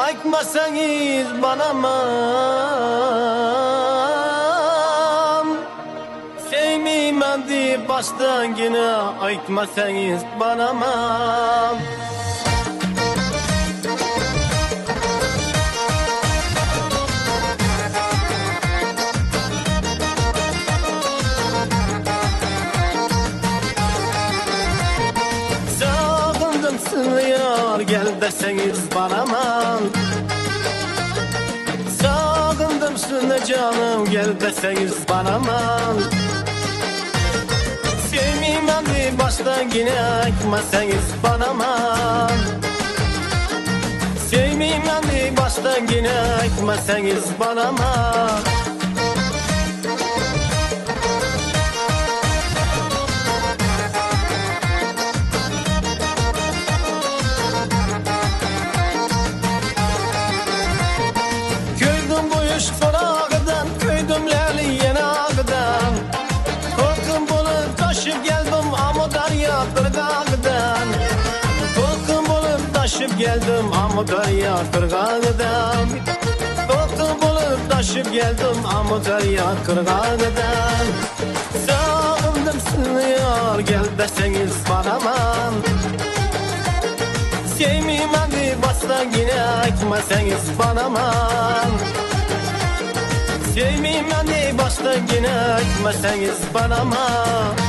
Aytmasangiz banaman sevmeyman deb baştangina aytmasangiz banaman Sağındım sığıyor gel deseniz banaman Sağındım sığına canım gel deseniz banaman Sevmeyman deb baştan yine aytmasangiz banaman Sevmeyman deb baştan yine aytmasangiz banaman Geldim ama darya kırgağıdan Korktum bulup taşıp geldim ama darya kırgağıdan Sağımdım sınıyor gel deseniz banaman Sevmeyman deb baştan yine aytmasangiz banaman Sevmeyman deb baştan yine aytmasangiz banaman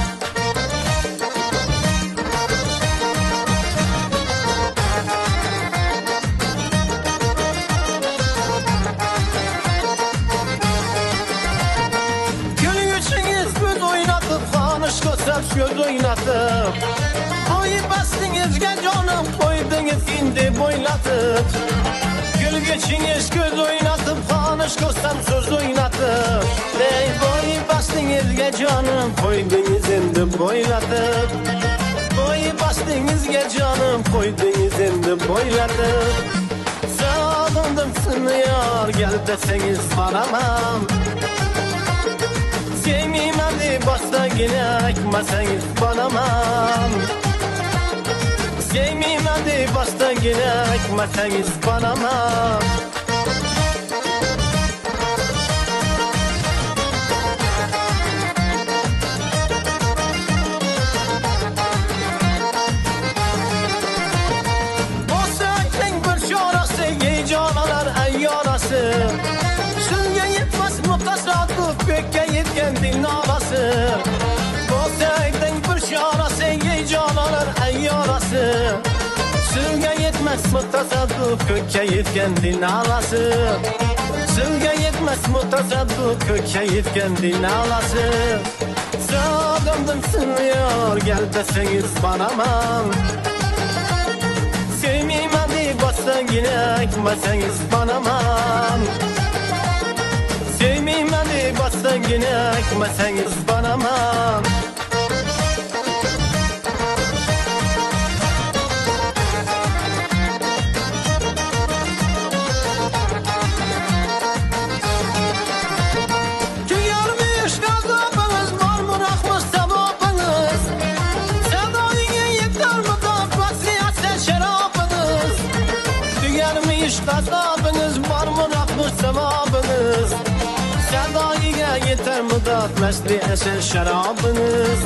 Göz oynatıp Koyu bastınız gel canım koydunuz indi boylatıp Gül geçiniz göz oynatıp Kanış kostam söz oynatıp Ey boyu bastınız gel canım koydunuz indi boylatıp Boyu bastınız gel canım koydunuz indi boylatıp Sağındım sınıyor gel deseniz banaman Sevmeyman deb baştan yine aytmasangiz banaman Sevmeyman deb baştan yine aytmasangiz banaman O sökten bir şorası yeycanalar ayyanası Şunga yetmez mutasaddık kökke yetken dilin ağası O sökten bir şorası yeycanalar ayyanası Şunga yetmez mutasaddık kökke yetken dilin ağası Şunga yetmez mutasaddık kökke yetken dilin ağası Sağımdım sınıyor gel deseniz banaman Sevmeyman deb baştan yine aytmasangiz banaman Sevmeyman deb baştan yine aytmasangiz banaman Tüyarmış gazabınız var mı rahmış sevabınız Sevdayına yeter mi da vasiyatsen şerabınız Tüyarmış gazabınız var mı rahmış sevabınız Sevdayına yeter mi da mesli eser şarabınız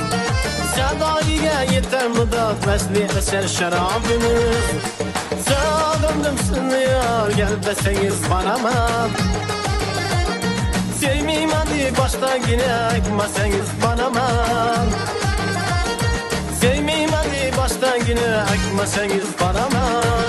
Sevdayına yeter mi da mesli eser şarabınız Sağımdım sınıyor gel deseniz banaman Sevmeyman deb baştan yine aytmasangiz banaman Sevmeyman deb baştan yine aytmasangiz banaman